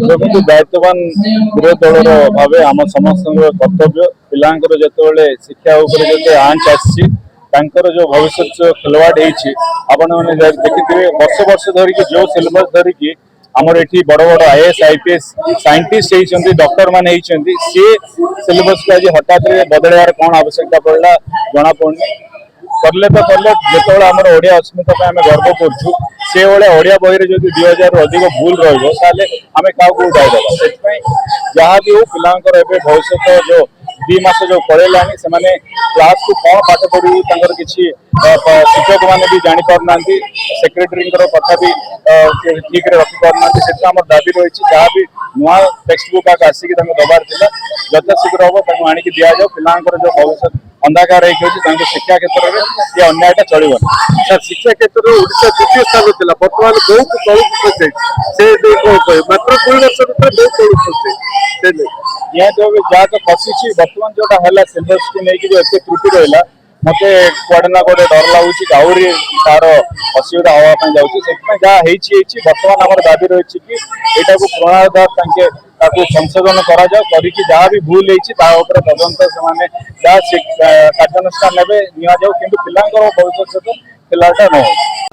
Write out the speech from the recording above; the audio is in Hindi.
देखो दायित्ववान विरोधी दल भाव आम समस्त कर्तव्य पिलांकर जिते शिक्षा जो आंच आसर जो भविष्य जो खेलवाड़ आपण मैंने देखिए वर्ष वर्ष धरिकी जो सिलेबस धरिकी आमर ये बड़ बड़ आईएएस आईपीएस साइंटिस्ट होती डॉक्टर मान सी सिलेबस को आज हठात बदलवार कौन आवश्यकता पड़ा जना पड़नी करले तो करले जो आम ओडिया अस्मिता आम गर्व करूँ से भाया ओडिया बही में जो 2000 अधिक भूल रही क्या दायी जहाँ भी हो पिलांकर भविष्य जो 2 मास जो पड़ेगा से क्लास को कौन पाठ पढ़ी किसी शिक्षक मैंने भी जापारना सेक्रेटरी कथा भी ठीक रखिपारना से दाबी रही जहाँ भी नुआ टेक्स्ट बुक आसिक दबार यथाशीघ्र हम आणिक दि जाऊ पिलांकर जो भविष्य अंधाकार होती शिक्षा क्षेत्र में ये अन्यायटा चलो सर शिक्षा क्षेत्र में ओडिशा द्वितीय स्थान था बर्तमान बहुत तौक से मात्र 2 वर्ष भर बहुत तौक निहत जहाँ तो खसी बर्तमान जोटा है सिलेबस को लेकिन जो एत त्रुटि रहा मत कड़े ना कड़े डर लगुच आहरी तार असुविधा हाँपाई जाऊँगी जहाँ बर्तमान आम दाबी रही कि यहाँ को पुनरुद्धार संशोधन जहाँ भी भूल होती तदंत से कार्यानुष्ठान ने नि जाऊ कि पिला भविष्य खिलाटा न हो।